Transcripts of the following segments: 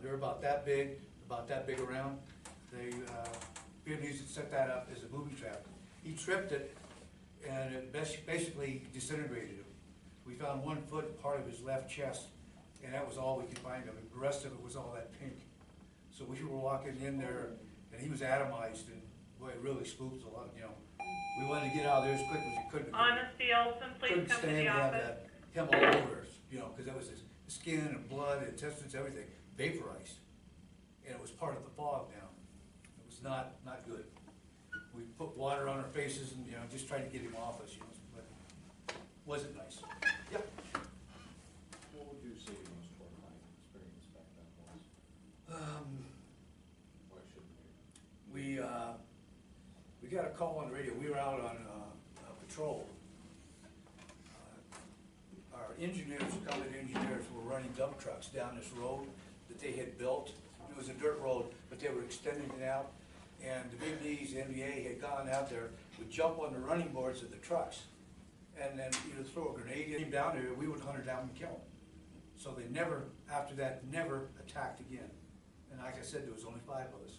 They're about that big around. They, Vietnamese had set that up as a booby trap. He tripped it, and it basically disintegrated him. We found 1 foot part of his left chest, and that was all we could find of it. The rest of it was all that pink. So we were walking in there, and he was atomized, and boy, it really spooked a lot, you know. We wanted to get out of there as quick as we could. Honesty, Olson, please come to the office. Him all over us, you know, because that was his skin and blood, intestines, everything, vaporized. And it was part of the fog now. It was not good. We put water on our faces and, you know, just tried to get him off us, you know, but it wasn't nice. Yep. What would you say your most horrifying experience back then was? Why shouldn't We got a call on the radio. We were out on patrol. Our engineers, combat engineers, were running dump trucks down this road that they had built. It was a dirt road, but they were extending it out. And the Vietnamese, NBA, had gone out there, would jump on the running boards of the trucks, and then either throw a grenade at him down there, we would hunt her down and kill him. So they never, after that, never attacked again. And like I said, there was only 5 of us.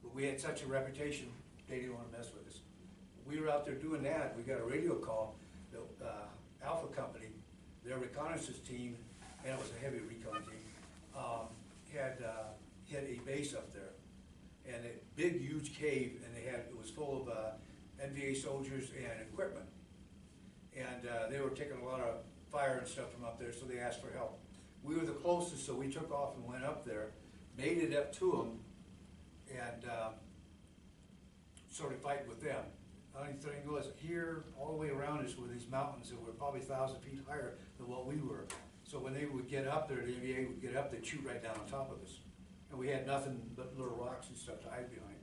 But we had such a reputation, they didn't want to mess with us. We were out there doing that. We got a radio call, the Alpha Company, their reconnaissance team, and it was a heavy recon team, had hit a base up there. And a big, huge cave, and it was full of NVA soldiers and equipment. And they were taking a lot of fire and stuff from up there, so they asked for help. We were the closest, so we took off and went up there, made it up to them, and started fighting with them. The only thing was, here, all the way around us were these mountains that were probably 1,000 feet higher than what we were. So when they would get up there, the NVA would get up, they'd shoot right down on top of us. And we had nothing but little rocks and stuff to hide behind.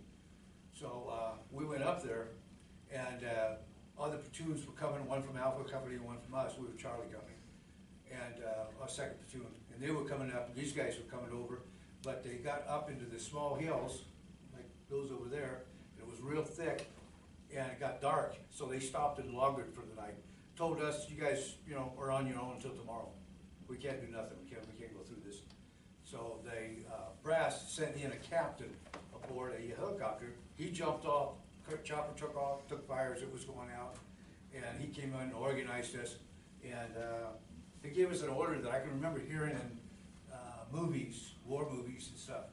So we went up there, and other platoons were coming, one from Alpha Company and one from us. We were Charlie Company, and our 2nd platoon. And they were coming up, and these guys were coming over, but they got up into the small hills, like those over there. It was real thick, and it got dark, so they stopped and logged for the night. Told us, you guys, you know, are on your own until tomorrow. We can't do nothing. We can't go through this. So they, Brass sent in a captain aboard a helicopter. He jumped off, chopper took off, took fire as it was going out, and he came in and organized us. And they gave us an order that I can remember hearing in movies, war movies and stuff.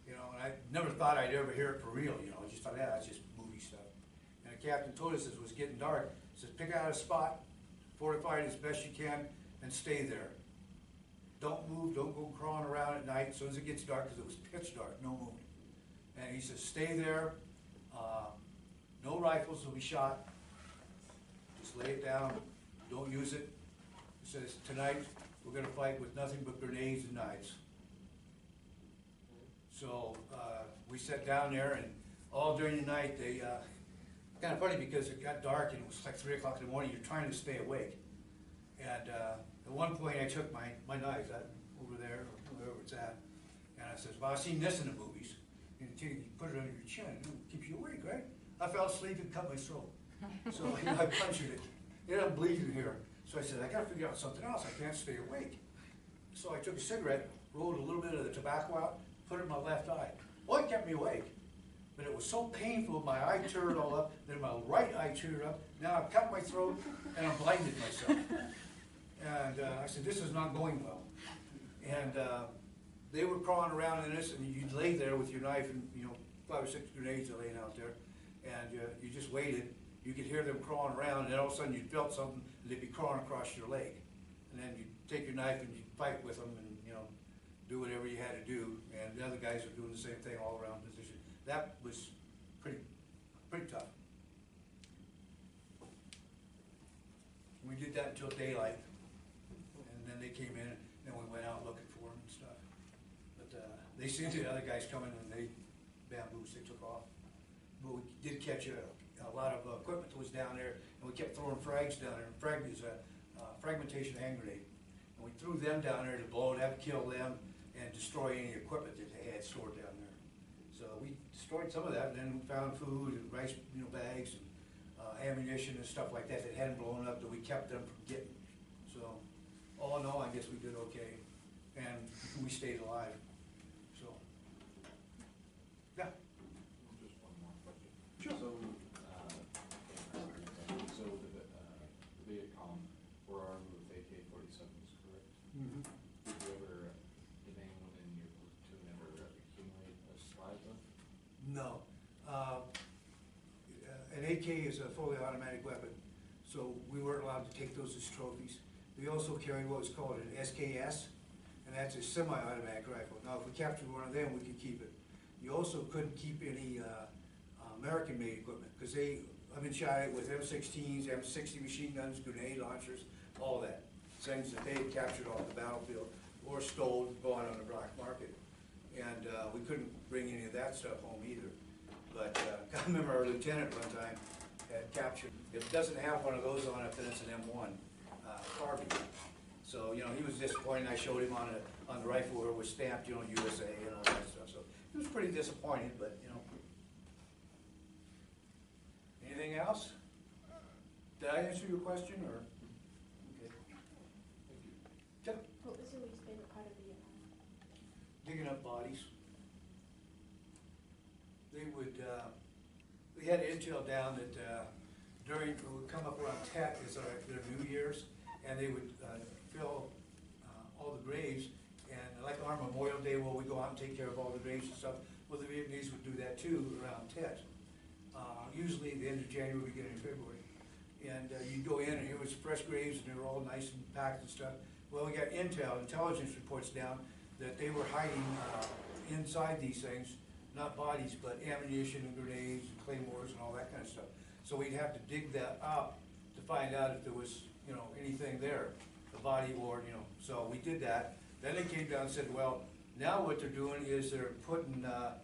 You know, and I never thought I'd ever hear it for real, you know. I just thought, yeah, it's just movie stuff. And the captain told us as it was getting dark, he says, pick out a spot, fortify it as best you can, and stay there. Don't move, don't go crawling around at night as soon as it gets dark, because it was pitch dark, no moving. And he says, stay there, no rifles will be shot, just lay it down, don't use it. He says, tonight we're going to fight with nothing but grenades and knives. So we sat down there, and all during the night, they, kind of funny because it got dark and it was like 3 o'clock in the morning, you're trying to stay awake. And at one point I took my knife over there, or wherever it's at, and I says, well, I've seen this in the movies. And you put it under your chin, it keeps you awake, right? I fell asleep and cut my throat. So you know, I punctured it. Yeah, I'm bleeding here. So I said, I gotta figure out something else, I can't stay awake. So I took a cigarette, rolled a little bit of the tobacco out, put it in my left eye. Well, it kept me awake. But it was so painful, my eye teared all up, then my right eye teared up. Now I've cut my throat and I'm blinded myself. And I said, this is not going well. And they were crawling around in this, and you'd lay there with your knife, and you know, 5 or 6 grenades are laying out there, and you just waited. You could hear them crawling around, and then all of a sudden you'd felt something, and they'd be crawling across your leg. And then you'd take your knife and you'd fight with them, and you know, do whatever you had to do. And the other guys were doing the same thing all around the position. That was pretty tough. We did that until daylight. And then they came in, and we went out looking for them and stuff. But they seen the other guys coming, and they bamboos, they took off. But we did catch a lot of equipment that was down there, and we kept throwing frags down there. And frag is a fragmentation hand grenade. And we threw them down there to blow it up, kill them, and destroy any equipment that they had stored down there. So we destroyed some of that, and then we found food and rice, you know, bags and ammunition and stuff like that hadn't blown up that we kept them from getting. So all in all, I guess we did okay, and we stayed alive. AK is a fully automatic weapon, so we weren't allowed to take those as trophies. We also carried what was called an SKS, and that's a semi-automatic rifle. Now, if we captured one of them, we could keep it. You also couldn't keep any American-made equipment, because I've been shot at with M16s, M60 machine guns, grenade launchers, all that. Things that they had captured off the battlefield or stole, gone on the black market. And we couldn't bring any of that stuff home either. But I remember our lieutenant one time had captured, if it doesn't have one of those on it, then it's an M1 carbine. So, you know, he was disappointed. I showed him on the rifle where it was stamped, you know, USA and all that stuff. So he was pretty disappointed, but, you know. Anything else? Did I answer your question, or? Okay. Yep. What was your least favorite part of Vietnam? Digging up bodies. They would, we had intel down that during, it would come up around Tet, is their New Year's, and they would fill all the graves, and like our Memorial Day, where we go out and take care of all the graves and stuff, well, the Vietnamese would do that too around Tet. Usually the end of January, beginning of February. And you'd go in and here was fresh graves and they were all nice and packed and stuff. Well, we got intelligence reports down that they were hiding inside these things, not bodies, but ammunition and grenades and claymores and all that kind of stuff. So we'd have to dig that up to find out if there was, you know, anything there, the body or, you know, so we did that. Then they came down and said, well, now what they're doing is they're putting their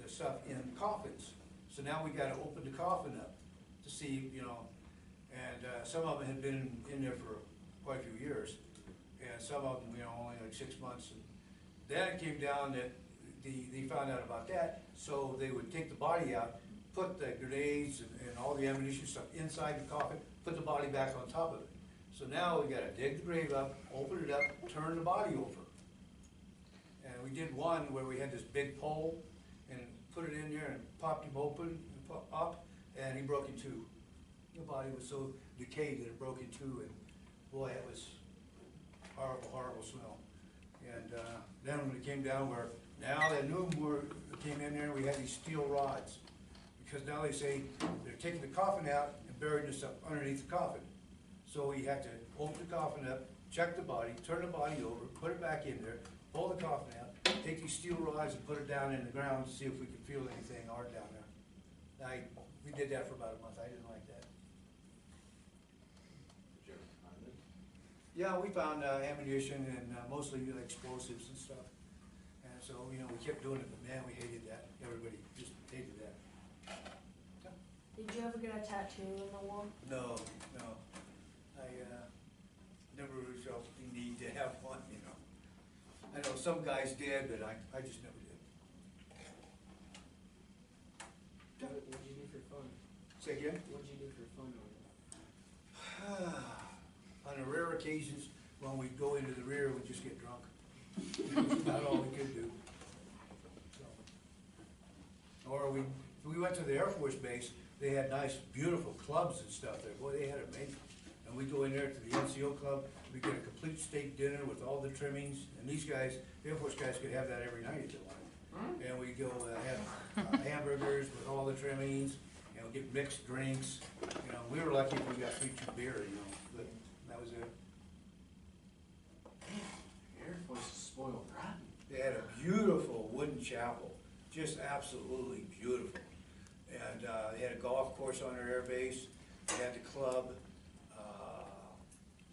stuff in coffins. So now we gotta open the coffin up to see, you know, and some of them had been in there for quite a few years, and some of them, you know, only like 6 months. And then it came down that they found out about that, so they would take the body out, put the grenades and all the ammunition stuff inside the coffin, put the body back on top of it. So now we gotta dig the grave up, open it up, turn the body over. And we did one where we had this big pole and put it in there and popped him open and up, and he broke in two. The body was so decayed that it broke in two, and boy, it was horrible, horrible smell. And then when it came down where, now they knew we came in there, we had these steel rods. Because now they say they're taking the coffin out and burying this up underneath the coffin. So we had to open the coffin up, check the body, turn the body over, put it back in there, pull the coffin out, take these steel rods and put it down in the ground to see if we could feel anything hard down there. We did that for about a month. I didn't like that. Did you ever find it? Yeah, we found ammunition and mostly explosives and stuff. And so, you know, we kept doing it, but man, we hated that. Everybody just hated that. Did you ever get a tattoo in the war? No, no. I never really felt the need to have one, you know. I know some guys did, but I just never did. What did you do for fun? Say again? What did you do for fun over there? On the rare occasions when we go into the rear, we just get drunk. That's about all we could do. So. Or we went to the Air Force Base. They had nice, beautiful clubs and stuff there. Boy, they had it made. And we go in there to the NCO club. We get a complete steak dinner with all the trimmings. And these guys, the Air Force guys, could have that every night if they wanted. And we go have hamburgers with all the trimmings, and we get mixed drinks. You know, we were lucky if we got free cheap beer, you know, but that was it. Air Force is spoiled rotten. They had a beautiful wooden chapel, just absolutely beautiful. And they had a golf course on their air base. They had the club.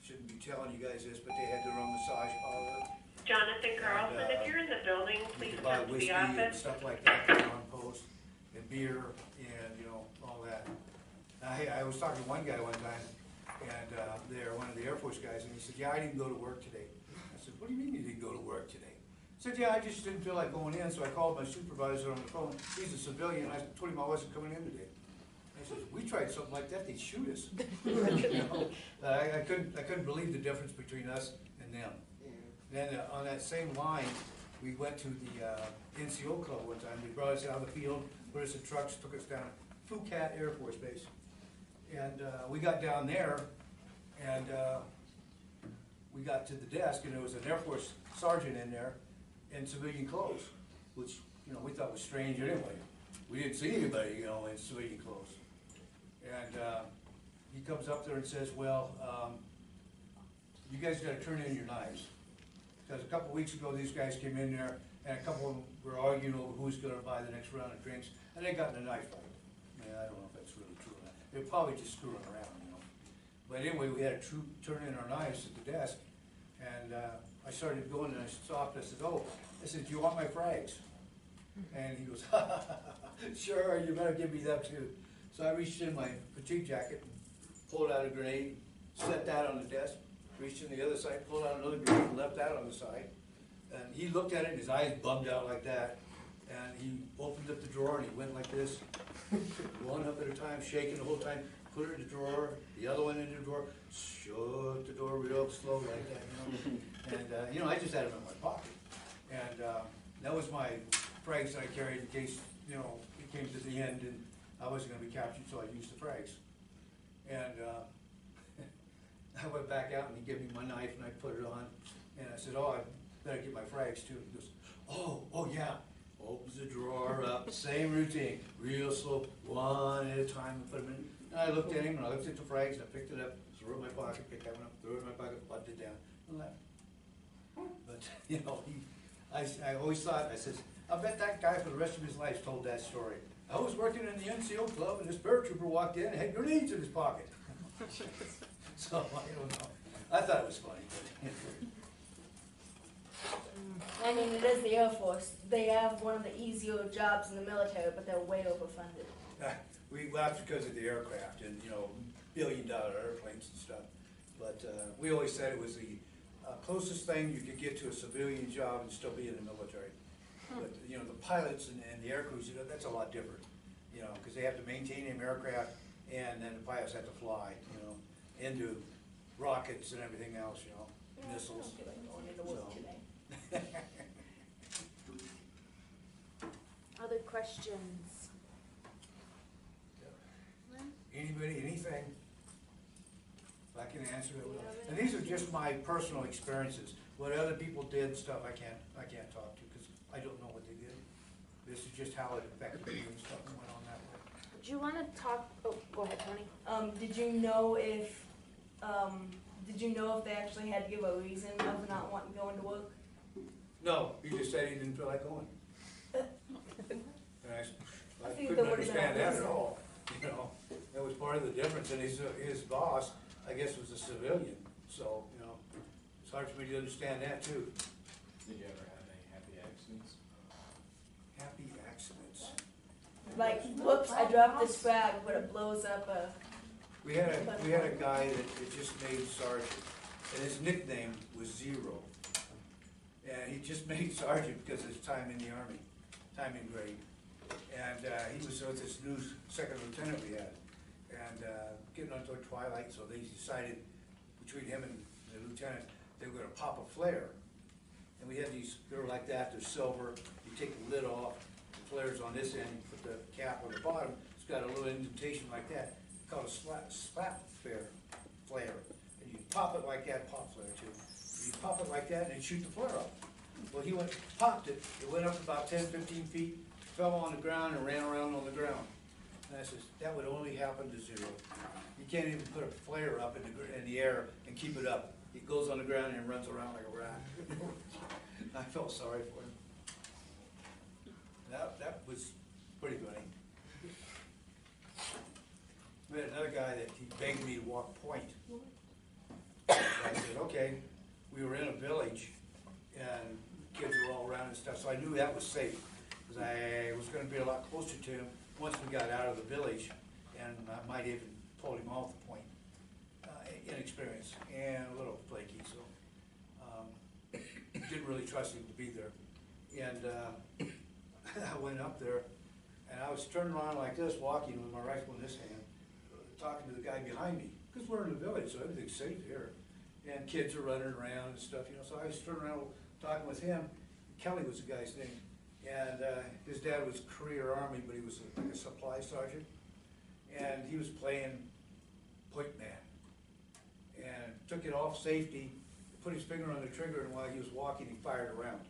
Shouldn't be telling you guys this, but they had their own massage parlor. Jonathan Carlson, And, if you're in the building, You please could buy come to whiskey the and office. stuff like that on post, and beer, and, you know, all that. I was talking to one guy one time, and they're one of the Air Force guys, and he said, yeah, I didn't go to work today. I said, what do you mean you didn't go to work today? He said, yeah, I just didn't feel like going in, so I called my supervisor on the phone. He's a civilian, I told him I wasn't coming in today. I said, we tried something like that, they'd shoot us. You know? I couldn't believe the difference between us and them. Yeah. Then on that same line, we went to the NCO club one time. They brought us out of the field, put us in trucks, took us down to Phuket Air Force Base. And we got down there, and we got to the desk, and there was an Air Force sergeant in there in civilian clothes, which, you know, we thought was strange anyway. we didn't see anybody, you know, in civilian clothes. And, he comes up there and says, well, you guys gotta turn in your knives. Because a couple weeks ago, these guys came in there, and a couple of them were arguing over who's gonna buy the next round of drinks, and they got in a knife fight. Yeah, I don't know if that's really true or not. They're probably just screwing around, you know. But anyway, we had to turn in our knives at the desk, and, I started going and I stopped, I said, oh, I said, do you want my frags? And he goes, sure, you better give me that too. So I reached in my fatigue jacket, pulled out a grenade, set that on the desk, reached in the other side, pulled out another grenade, and left that on the side. And he looked at it, and his eyes bummed out like that. And he opened up the drawer, and he went like this, one up at a time, shaking the whole time, put it in the drawer, the other one in the drawer, shut the door real slow like that, you know. And, you know, I just had them in my pocket. And that was my frags that I carried in case, you know, it came to the end and I wasn't gonna be captured, so I used the frags. And I went back out and he gave me my knife and I put it on. And I said, oh, I better get my frags too. He goes, oh yeah. Opens the drawer up, same routine, real slow, one at a time, and put them in. And I looked at him and I looked at the frags and I picked it up, threw it in my pocket, picked that one up, threw it in my pocket, plugged it down, and left. But, you know, I always thought, I said, I bet that guy for the rest of his life told that story. I was working in the NCO club and this paratrooper walked in and had grenades in his pocket. So, I don't know. I thought it was funny, but. I mean, it is the Air Force. They have one of the easier jobs in the military, but they're way overfunded. We laughed because of the aircraft and, you know, billion-dollar airplanes and stuff. But we always said it was the closest thing you could get to a civilian job and still be in the military. But, you know, the pilots and the air crews, you know, that's a lot different, you know, because they have to maintain them aircraft and then the pilots have to fly, you know, into rockets and everything else, you know, missiles. I don't feel like going into work So. today. Other questions? Anybody, anything, if I can answer it. And these are just my personal experiences. What other people did, stuff I can't talk to, because I don't know what they did. This is just how it affected me and stuff that went on that way. Do you want to talk, oh, go ahead, Tony. Did you know if they actually had to give a reason of not wanting to go into work? No, he just said he didn't feel like going. And I think couldn't there would've been a understand that at reason. all, you know. That was part of the difference, and his boss, I guess, was a civilian, so, you know, it's hard for me to understand that too. Did you ever have any happy accidents? Happy accidents. Like, whoops, I dropped this frag, but it blows up a. We had a guy that just made sergeant, and his nickname was Zero. And he just made sergeant because of his time in the Army, time in grade. And he was with this new second lieutenant we had. And getting onto twilight, so they decided between him and the lieutenant, they were gonna pop a flare. And we had these, they were like that, they're silver, you take the lid off, the flare's on this end, you put the cap on the bottom, it's got a little indentation like that, called a slap flare. And you pop it like that, pop flare too. You pop it like that and then shoot the flare up. Well, he popped it, it went up about 10, 15 feet, fell on the ground and ran around on the ground. And I says, that would only happen to Zero. You can't even put a flare up in the air and keep it up. It goes on the ground and runs around like a rat. I felt sorry for him. That was pretty funny. We had another guy that he begged me to walk point. I said, okay. We were in a village and kids were all around and stuff, so I knew that was safe. Because I was gonna be a lot closer to him once we got out of the village, and I might even pulled him off the point. Inexperienced and a little flaky, so didn't really trust him to be there. And I went up there, and I was turning around like this, walking with my rifle in this hand, talking to the guy behind me, because we're in the village, so everything's safe here. And kids are running around and stuff, you know, so I was turning around talking with him. Kelly was the guy's name. And his dad was career Army, but he was like a supply sergeant. And he was playing point man. And took it off safety, put his finger on the trigger, and while he was walking, he fired a round.